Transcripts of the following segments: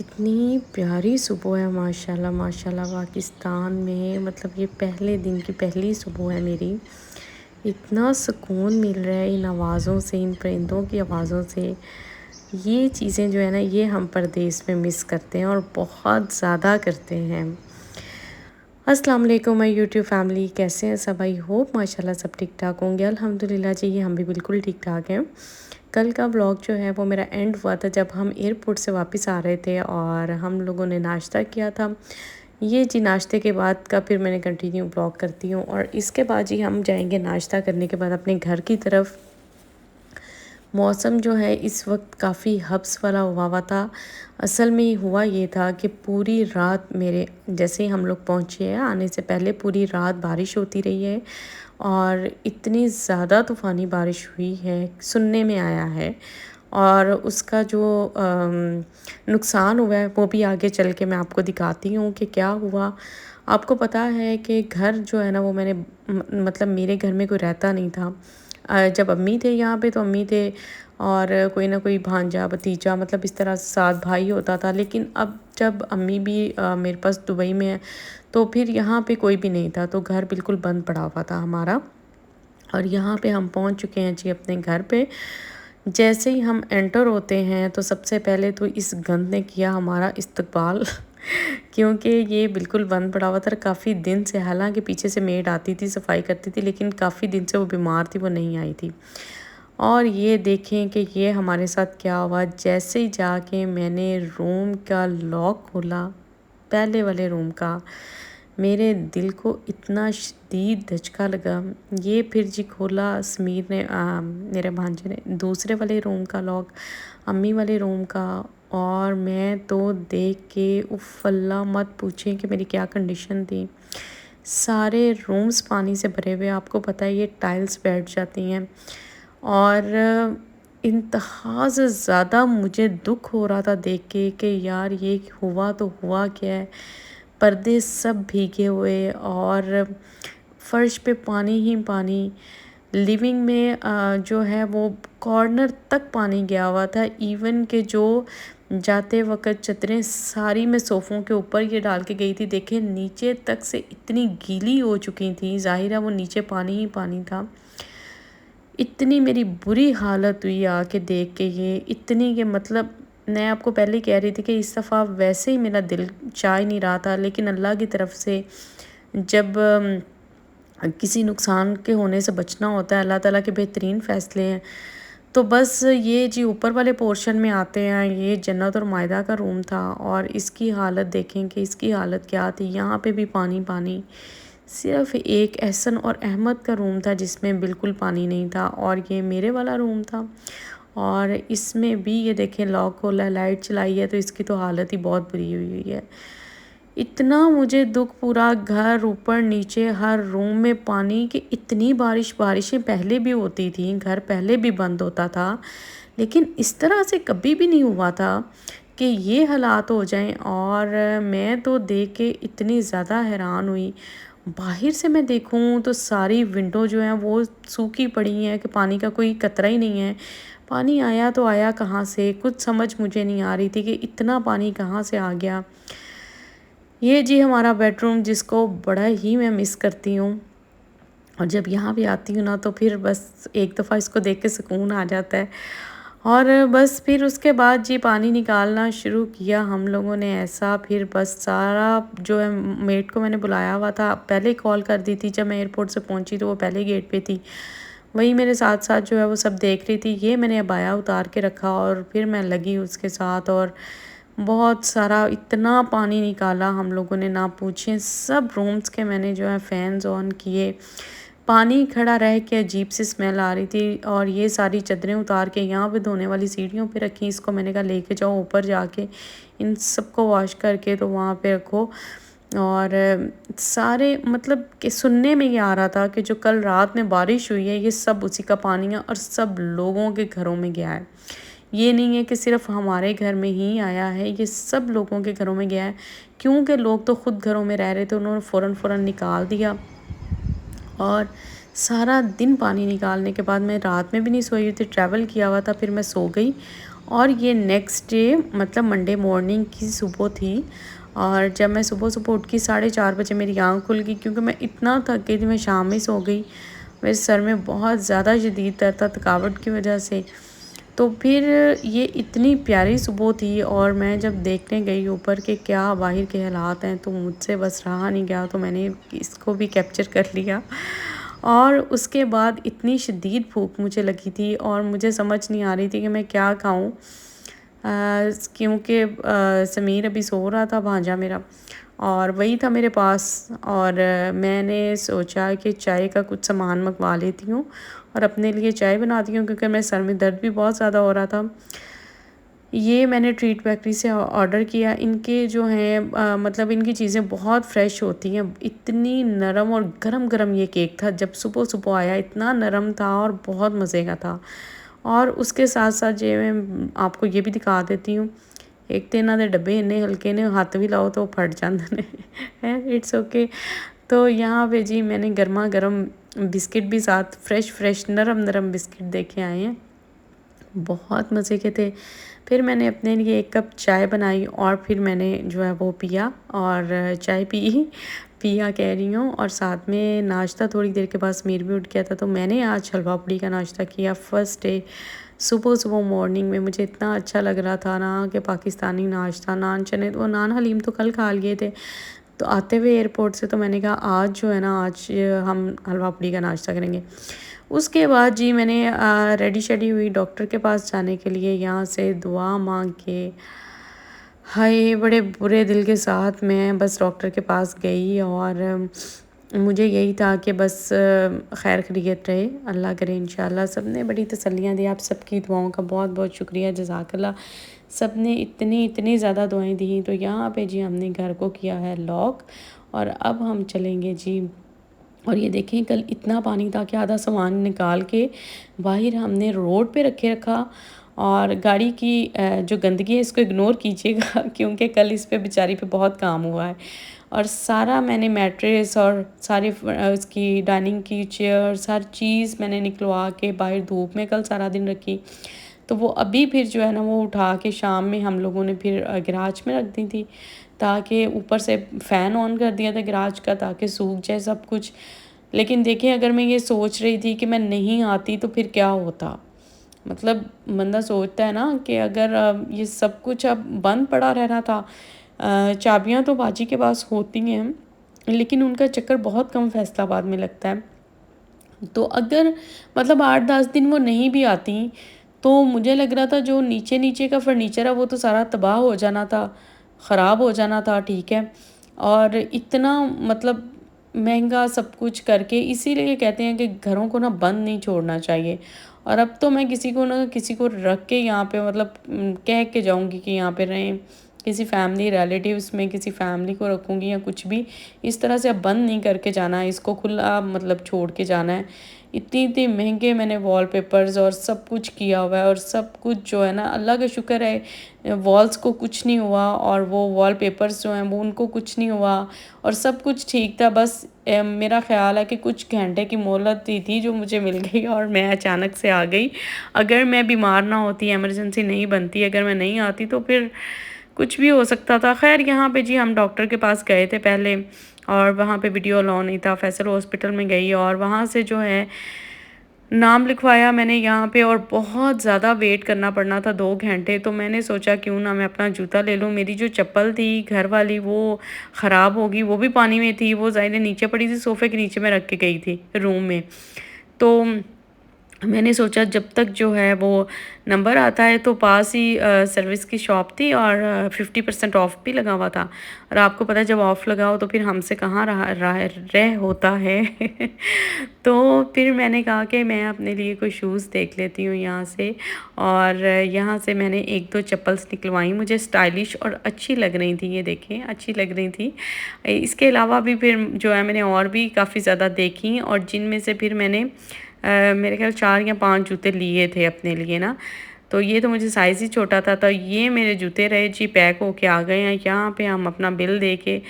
इतनी प्यारी सुबह है माशाल्लाह माशाल्लाह पाकिस्तान में। मतलब ये पहले दिन की पहली सुबह है मेरी। इतना सुकून मिल रहा है इन आवाज़ों से, इन परिंदों की आवाज़ों से। ये चीज़ें जो है ना, ये हम परदेस में मिस करते हैं और बहुत ज़्यादा करते हैं। अस्सलाम वालेकुम माय यूट्यूब फैमिली, कैसे हैं सब? आई होप माशाल्लाह सब ठीक ठाक होंगे। अल्हम्दुलिल्लाह जी, हम भी बिल्कुल ठीक ठाक हैं। कल का व्लॉग जो है वो मेरा एंड हुआ था जब हम एयरपोर्ट से वापस आ रहे थे और हम लोगों ने नाश्ता किया था। ये जी नाश्ते के बाद का फिर मैंने कंटिन्यू व्लॉग करती हूँ और इसके बाद जी हम जाएंगे नाश्ता करने के बाद अपने घर की तरफ। मौसम जो है इस वक्त काफ़ी हब्स वाला हुआ था। असल में हुआ ये था कि पूरी रात मेरे जैसे ही हम लोग पहुँचे हैं, आने से पहले पूरी रात बारिश होती रही है और इतनी ज़्यादा तूफ़ानी बारिश हुई है, सुनने में आया है। और उसका जो नुकसान हुआ है वो भी आगे चल के मैं आपको दिखाती हूँ कि क्या हुआ। आपको पता है कि घर जो है ना वो मैंने मतलब मेरे घर में कोई रहता नहीं था। जब अम्मी थे यहाँ पे तो अम्मी थे और कोई ना कोई भांजा भतीजा, मतलब इस तरह से साथ भाई होता था। लेकिन अब जब अम्मी भी मेरे पास दुबई में है तो फिर यहाँ पे कोई भी नहीं था, तो घर बिल्कुल बंद पड़ा हुआ था हमारा। और यहाँ पे हम पहुँच चुके हैं जी अपने घर पे। जैसे ही हम एंटर होते हैं तो सबसे पहले तो इस गंद ने किया हमारा इस्तकबाल क्योंकि ये बिल्कुल बंद पड़ा हुआ था काफ़ी दिन से। हालांकि पीछे से मेड आती थी, सफाई करती थी, लेकिन काफ़ी दिन से वो बीमार थी, वो नहीं आई थी। और ये देखें कि ये हमारे साथ क्या हुआ। जैसे ही जाके मैंने रूम का लॉक खोला, पहले वाले रूम का, मेरे दिल को इतना शदीद धचका लगा। ये फिर जी खोला समीर ने, मेरे भांजे ने, दूसरे वाले रूम का लॉक, अम्मी वाले रूम का। और मैं तो देख के उफ़ अल्लाह मत पूछें कि मेरी क्या कंडीशन थी। सारे रूम्स पानी से भरे हुए, आपको पता है ये टाइल्स बैठ जाती हैं। और इंतहा से ज़्यादा मुझे दुख हो रहा था देख के कि यार ये हुआ तो हुआ क्या है। पर्दे सब भीगे हुए और फर्श पे पानी ही पानी। लिविंग में जो है वो कॉर्नर तक पानी गया हुआ था। इवन के जो जाते वक्त चद्दरें सारी मैं सोफ़ों के ऊपर ये डाल के गई थी, देखे नीचे तक से इतनी गीली हो चुकी थी। ज़ाहिर है वो नीचे पानी ही पानी था। इतनी मेरी बुरी हालत हुई आके देख के, ये इतनी कि मतलब मैं आपको पहले कह रही थी कि इस दफ़ा वैसे ही मेरा दिल चाह ही नहीं रहा था। लेकिन अल्लाह की तरफ से जब किसी नुकसान के होने से बचना होता है, अल्लाह ताला के बेहतरीन फ़ैसले हैं। तो बस ये जी ऊपर वाले पोर्शन में आते हैं। ये जन्नत और मायदा का रूम था और इसकी हालत देखें कि इसकी हालत क्या थी। यहाँ पे भी पानी पानी। सिर्फ एक एहसन और अहमद का रूम था जिसमें बिल्कुल पानी नहीं था और ये मेरे वाला रूम था। और इसमें भी ये देखें लॉक खोला है, लाइट चलाई है तो इसकी तो हालत ही बहुत बुरी हुई हुई है। इतना मुझे दुख, पूरा घर ऊपर नीचे हर रूम में पानी कि इतनी बारिशें पहले भी होती थी, घर पहले भी बंद होता था, लेकिन इस तरह से कभी भी नहीं हुआ था कि ये हालात हो जाएं। और मैं तो देख के इतनी ज़्यादा हैरान हुई। बाहर से मैं देखूं तो सारी विंडो जो है वो सूखी पड़ी हैं कि पानी का कोई कतरा ही नहीं है। पानी आया तो आया कहाँ से, कुछ समझ मुझे नहीं आ रही थी कि इतना पानी कहाँ से आ गया। ये जी हमारा बेडरूम, जिसको बड़ा ही मैं मिस करती हूँ। और जब यहाँ भी आती हूँ ना तो फिर बस एक दफ़ा इसको देख के सुकून आ जाता है। और बस फिर उसके बाद जी पानी निकालना शुरू किया हम लोगों ने ऐसा। फिर बस सारा जो है, मेड को मैंने बुलाया हुआ था, पहले कॉल कर दी थी। जब मैं एयरपोर्ट से पहुँची तो वो पहले गेट पे थी, वही मेरे साथ साथ जो है वो सब देख रही थी। ये मैंने अबाया उतार के रखा और फिर मैं लगी उसके साथ। और बहुत सारा इतना पानी निकाला हम लोगों ने, ना पूछें। सब रूम्स के मैंने जो है फ़ैन्स ऑन किए। पानी खड़ा रह के अजीब सी स्मेल आ रही थी। और ये सारी चादरें उतार के यहाँ पे धोने वाली सीढ़ियों पे रखी। इसको मैंने कहा लेके जाओ ऊपर जाके इन सबको वॉश करके तो वहाँ पे रखो। और सारे मतलब कि सुनने में ये आ रहा था कि जो कल रात में बारिश हुई है ये सब उसी का पानी है और सब लोगों के घरों में गया है। ये नहीं है कि सिर्फ हमारे घर में ही आया है, ये सब लोगों के घरों में गया है। क्योंकि लोग तो ख़ुद घरों में रह रहे थे, उन्होंने फ़ौरन निकाल दिया। और सारा दिन पानी निकालने के बाद मैं रात में भी नहीं सोई थी, ट्रैवल किया हुआ था, फिर मैं सो गई। और ये नेक्स्ट डे मतलब मंडे मॉर्निंग की सुबह थी। और जब मैं सुबह सुबह उठ के 4:30 बजे मेरी आँख खुल गई, क्योंकि मैं इतना थक गई थी, मैं शाम में सो गई। मेरे सर में बहुत ज़्यादा शदीद दर्द था थकावट की वजह से। तो फिर ये इतनी प्यारी सुबह थी, और मैं जब देखने गई ऊपर के क्या बाहर के हालात हैं, तो मुझसे बस रहा नहीं गया, तो मैंने इसको भी कैप्चर कर लिया। और उसके बाद इतनी शदीद भूख मुझे लगी थी, और मुझे समझ नहीं आ रही थी कि मैं क्या खाऊं, क्योंकि समीर अभी सो रहा था, भांजा मेरा, और वही था मेरे पास। और मैंने सोचा कि चाय का कुछ सामान मंगवा लेती हूँ और अपने लिए चाय बनाती हूँ, क्योंकि मेरे सर में दर्द भी बहुत ज़्यादा हो रहा था। ये मैंने ट्रीट बेकरी से ऑर्डर किया। इनके जो हैं मतलब इनकी चीज़ें बहुत फ्रेश होती हैं। इतनी नरम और गरम गरम ये केक था, जब सुबह सुबह आया इतना नरम था और बहुत मज़े का था। और उसके साथ साथ ये मैं आपको ये भी दिखा देती हूँ, एक तो इन्हों के डब्बे इन्ने हल्के ने, हाथ भी लाओ तो फट जाते हैं है, इट्स ओके। तो यहाँ पे जी मैंने गर्मा गर्म बिस्किट भी साथ, फ्रेश फ्रेश नरम नरम बिस्किट देखे आए हैं, बहुत मज़े के थे। फिर मैंने अपने लिए 1 कप चाय बनाई, और फिर मैंने जो है वो पिया, और चाय पिया कह रही हूँ। और साथ में नाश्ता थोड़ी देर के बाद समीर भी उठ गया था, तो मैंने आज हलवा पूड़ी का नाश्ता किया फर्स्ट डे। सुबह सुबह मॉर्निंग में मुझे इतना अच्छा लग रहा था ना कि पाकिस्तानी नाश्ता, नान चने, वो नान हलीम तो कल खा लिए थे। तो आते हुए एयरपोर्ट से तो मैंने कहा आज जो है ना, आज हम हलवा पूड़ी का नाश्ता करेंगे। उसके बाद जी मैंने रेडी शेडी हुई डॉक्टर के पास जाने के लिए, यहाँ से दुआ मांग के, हाय बड़े बुरे दिल के साथ मैं बस डॉक्टर के पास गई। और मुझे यही था कि बस खैर खैरियत रहे, अल्लाह करे इंशाल्लाह। सब ने बड़ी तसल्लियाँ दी, आप सबकी दुआओं का बहुत बहुत शुक्रिया, जज़ाकल्लाह। सब ने इतनी इतनी ज़्यादा दुआएं दी। तो यहाँ पे जी हमने घर को किया है लॉक, और अब हम चलेंगे जी। और ये देखें कल इतना पानी था कि आधा सामान निकाल के बाहर हमने रोड पे रखा। और गाड़ी की जो गंदगी है इसको इग्नोर कीजिएगा क्योंकि कल इस पे बेचारी पे बहुत काम हुआ है। और सारा मैंने मैट्रेस और सारी उसकी डाइनिंग की चेयर्स हर चीज़ मैंने निकलवा के बाहर धूप में कल सारा दिन रखी। तो वो अभी फिर जो है ना वो उठा के शाम में हम लोगों ने फिर गैराज में रख दी थी, ताकि ऊपर से फ़ैन ऑन कर दिया था गैराज का ताकि सूख जाए सब कुछ। लेकिन देखिए अगर मैं ये सोच रही थी कि मैं नहीं आती तो फिर क्या होता, मतलब बंदा सोचता है ना कि अगर ये सब कुछ अब बंद पड़ा रहना था। चाबियां तो बाजी के पास होती हैं, लेकिन उनका चक्कर बहुत कम फैसलाबाद में लगता है। तो अगर मतलब 8-10 दिन वो नहीं भी आती, तो मुझे लग रहा था जो नीचे नीचे का फर्नीचर है वो तो सारा तबाह हो जाना था, ख़राब हो जाना था, ठीक है। और इतना मतलब महंगा सब कुछ करके, इसीलिए कहते हैं कि घरों को ना बंद नहीं छोड़ना चाहिए। और अब तो मैं किसी को ना किसी को रख के यहाँ पे मतलब कह के जाऊँगी कि यहाँ पे रहें, किसी फैमिली रिलेटिव्स में किसी फैमिली को रखूँगी या कुछ भी। इस तरह से अब बंद नहीं करके जाना है, इसको खुला मतलब छोड़ के जाना है। इतनी इतनी महंगे मैंने वॉलपेपर्स और सब कुछ किया हुआ है, और सब कुछ जो है ना अल्लाह का शुक्र है वॉल्स को कुछ नहीं हुआ, और वो वॉलपेपर्स जो हैं वो उनको कुछ नहीं हुआ, और सब कुछ ठीक था। बस मेरा ख़्याल है कि कुछ घंटे की मोहलत दी थी जो मुझे मिल गई, और मैं अचानक से आ गई। अगर मैं बीमार ना होती, इमरजेंसी नहीं बनती, अगर मैं नहीं आती तो फिर कुछ भी हो सकता था। खैर यहाँ पे जी हम डॉक्टर के पास गए थे पहले, और वहाँ पे वीडियो अलाउ नहीं था। फैसल हॉस्पिटल में गई और वहाँ से जो है नाम लिखवाया मैंने यहाँ पे, और बहुत ज़्यादा वेट करना पड़ना था 2 घंटे। तो मैंने सोचा क्यों ना मैं अपना जूता ले लूँ। मेरी जो चप्पल थी घर वाली वो ख़राब होगी, वो भी पानी में थी, वो ज़ाहिर नीचे पड़ी थी, सोफ़े के नीचे मैं रख के गई थी रूम में। तो मैंने सोचा जब तक जो है वो नंबर आता है, तो पास ही सर्विस की शॉप थी, और 50% ऑफ भी लगा हुआ था। और आपको पता है जब ऑफ़ लगा हो तो फिर हमसे कहाँ रह होता है तो फिर मैंने कहा कि मैं अपने लिए कोई शूज़ देख लेती हूँ यहाँ से। और यहाँ से मैंने 1-2 चप्पल्स निकलवाई, मुझे स्टाइलिश और अच्छी लग रही थी, ये देखें अच्छी लग रही थी। इसके अलावा भी फिर जो है मैंने और भी काफ़ी ज़्यादा देखी, और जिनमें से फिर मैंने मेरे ख्याल 4 या 5 जूते लिए थे अपने लिए ना। तो ये तो मुझे साइज़ ही छोटा था, तो ये मेरे जूते रहे जी पैक होके आ गए हैं। यहाँ पे हम अपना बिल दे के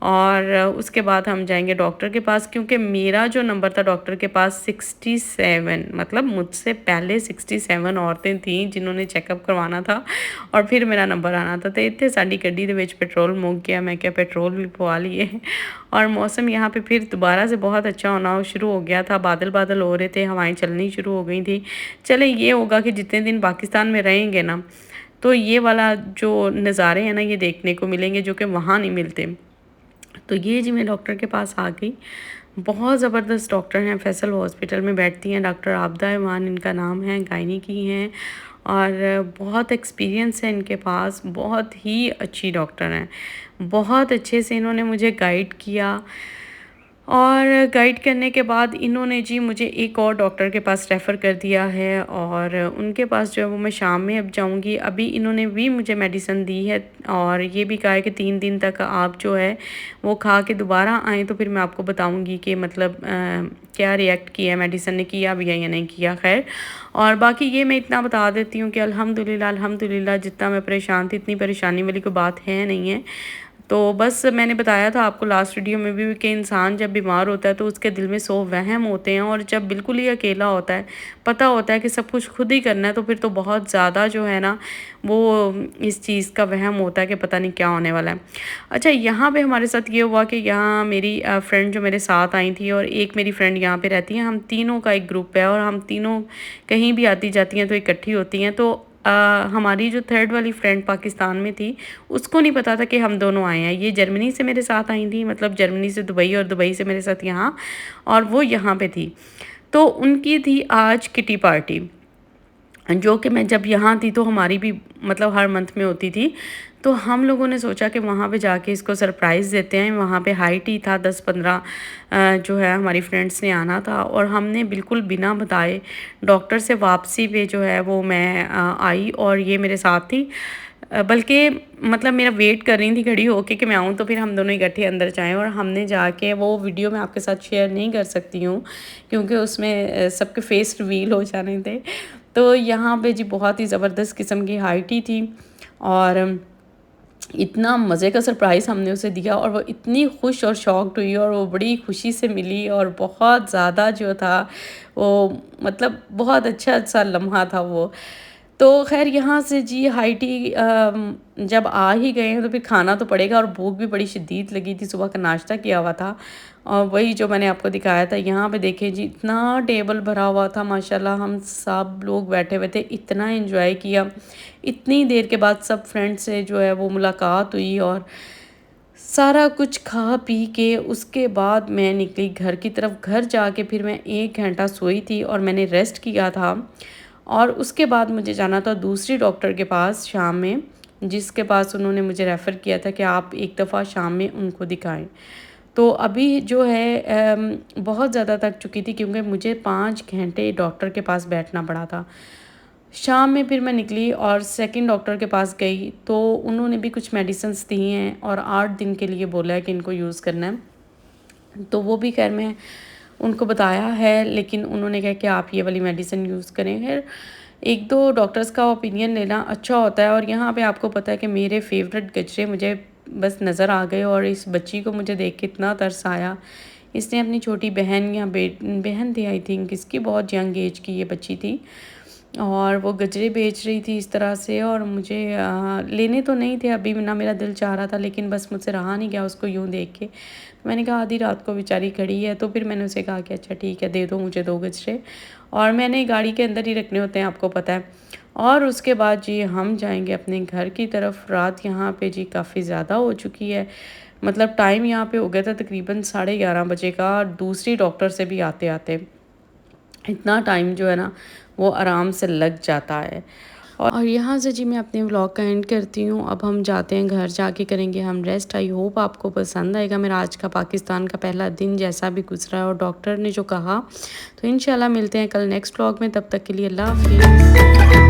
और उसके बाद हम जाएंगे डॉक्टर के पास, क्योंकि मेरा जो नंबर था डॉक्टर के पास 67, मतलब मुझसे पहले 67 औरतें थीं जिन्होंने चेकअप करवाना था और फिर मेरा नंबर आना था। तो इतने साड़ी गड्डी दे विच पेट्रोल मुक गया, मैं क्या पेट्रोल भी पवा लिए। और मौसम यहाँ पे फिर दोबारा से बहुत अच्छा होना शुरू हो गया था, बादल बादल हो रहे थे, हवाएं चलनी शुरू हो गई थी। चले ये होगा कि जितने दिन पाकिस्तान में रहेंगे ना, तो ये वाला जो नज़ारे हैं ना ये देखने को मिलेंगे जो कि वहाँ नहीं मिलते। तो ये जी मैं डॉक्टर के पास आ गई। बहुत ज़बरदस्त डॉक्टर हैं, फैसल हॉस्पिटल में बैठती हैं, डॉक्टर आबदा ईमान इनका नाम है, गायनी की हैं और बहुत एक्सपीरियंस है इनके पास, बहुत ही अच्छी डॉक्टर हैं। बहुत अच्छे से इन्होंने मुझे गाइड किया और गाइड करने के बाद इन्होंने जी मुझे एक और डॉक्टर के पास रेफ़र कर दिया है और उनके पास जो है वो मैं शाम में अब जाऊंगी। अभी इन्होंने भी मुझे मेडिसिन दी है और ये भी कहा है कि 3 दिन तक आप जो है वो खा के दोबारा आएँ तो फिर मैं आपको बताऊंगी कि मतलब क्या रिएक्ट किया, मेडिसिन ने किया भी है या नहीं किया। खैर, और बाकी ये मैं इतना बता देती हूँ कि अल्हम्दुलिल्लाह जितना मैं परेशान थी इतनी परेशानी वाली कोई बात है नहीं है। तो बस मैंने बताया था आपको लास्ट वीडियो में भी कि इंसान जब बीमार होता है तो उसके दिल में 100 वहम होते हैं और जब बिल्कुल ही अकेला होता है, पता होता है कि सब कुछ खुद ही करना है, तो फिर तो बहुत ज़्यादा जो है ना वो इस चीज़ का वहम होता है कि पता नहीं क्या होने वाला है। अच्छा, यहाँ पे हमारे साथ ये हुआ कि यहाँ मेरी फ्रेंड जो मेरे साथ आई थी और एक मेरी फ्रेंड यहाँ पे रहती है, हम तीनों का एक ग्रुप है और हम तीनों कहीं भी आती जाती हैं तो इकट्ठी होती हैं। तो हमारी जो थर्ड वाली फ्रेंड पाकिस्तान में थी उसको नहीं पता था कि हम दोनों आए हैं। ये जर्मनी से मेरे साथ आई थी, मतलब जर्मनी से दुबई और दुबई से मेरे साथ यहाँ, और वो यहाँ पे थी। तो उनकी थी आज किटी पार्टी, जो कि मैं जब यहाँ थी तो हमारी भी मतलब हर मंथ में होती थी। तो हम लोगों ने सोचा कि वहाँ पे जाके इसको सरप्राइज़ देते हैं। वहाँ पे हाई टी था, 10-15 जो है हमारी फ्रेंड्स ने आना था और हमने बिल्कुल बिना बताए डॉक्टर से वापसी पे जो है वो मैं आई और ये मेरे साथ थी। बल्कि मतलब मेरा वेट कर रही थी खड़ी होके कि मैं आऊँ तो फिर हम दोनों इकट्ठे अंदर जाएँ। और हमने जाके वो वीडियो मैं आपके साथ शेयर नहीं कर सकती हूँ क्योंकि उसमें सबके फेस रिवील हो जाने थे। तो यहाँ पे जी बहुत ही ज़बरदस्त किस्म की हाई टी थी और इतना मज़े का सरप्राइज़ हमने उसे दिया और वो इतनी खुश और शॉक्ड हुई और वो बड़ी खुशी से मिली और बहुत ज़्यादा जो था वो मतलब बहुत अच्छा सा लम्हा था वो। तो ख़ैर यहाँ से जी हाई टी जब आ ही गए हैं तो फिर खाना तो पड़ेगा और भूख भी बड़ी शदीद लगी थी, सुबह का नाश्ता किया हुआ था और वही जो मैंने आपको दिखाया था। यहाँ पे देखें जी इतना टेबल भरा हुआ था माशाल्लाह, हम सब लोग बैठे हुए थे, इतना एंजॉय किया। इतनी देर के बाद सब फ्रेंड्स से जो है वो मुलाकात हुई और सारा कुछ खा पी के उसके बाद मैं निकली घर की तरफ। घर जाके फिर मैं 1 घंटा सोई थी और मैंने रेस्ट किया था और उसके बाद मुझे जाना था दूसरी डॉक्टर के पास शाम में, जिसके पास उन्होंने मुझे रेफ़र किया था कि आप एक दफ़ा शाम में उनको दिखाएं। तो अभी जो है बहुत ज़्यादा थक चुकी थी क्योंकि मुझे 5 घंटे डॉक्टर के पास बैठना पड़ा था। शाम में फिर मैं निकली और सेकंड डॉक्टर के पास गई तो उन्होंने भी कुछ मेडिसिन्स दी हैं और 8 दिन के लिए बोला है कि इनको यूज़ करना है। तो वो भी खैर मैं उनको बताया है, लेकिन उन्होंने कहा कि आप ये वाली मेडिसिन यूज़ करें। खैर, 1-2 डॉक्टर्स का ओपिनियन लेना अच्छा होता है। और यहाँ पे आपको पता है कि मेरे फेवरेट गजरे मुझे बस नज़र आ गए और इस बच्ची को मुझे देख के इतना तरस आया। इसने अपनी छोटी बहन या बहन थी आई थिंक, इसकी बहुत यंग एज की ये बच्ची थी और वो गजरे बेच रही थी इस तरह से और मुझे लेने तो नहीं थे अभी, ना मेरा दिल चाह रहा था, लेकिन बस मुझसे रहा नहीं गया उसको यूँ देख के। मैंने कहा आधी रात को बेचारी खड़ी है, तो फिर मैंने उसे कहा कि अच्छा ठीक है दे दो मुझे 2 गजरे, और मैंने गाड़ी के अंदर ही रखने होते हैं आपको पता है। और उसके बाद जी हम जाएंगे अपने घर की तरफ। रात यहाँ पे जी काफ़ी ज़्यादा हो चुकी है, मतलब टाइम यहाँ पे हो गया था तकरीबन 11:30 बजे का, दूसरी डॉक्टर से भी आते आते इतना टाइम जो है ना वो आराम से लग जाता है। और यहाँ से जी मैं अपने व्लॉग का एंड करती हूँ। अब हम जाते हैं घर, जाके करेंगे हम रेस्ट। आई होप आपको पसंद आएगा मेरा आज का पाकिस्तान का पहला दिन जैसा भी गुजरा है और डॉक्टर ने जो कहा। तो इंशाल्लाह मिलते हैं कल नेक्स्ट व्लॉग में, तब तक के लिए अल्लाह हाफिज़।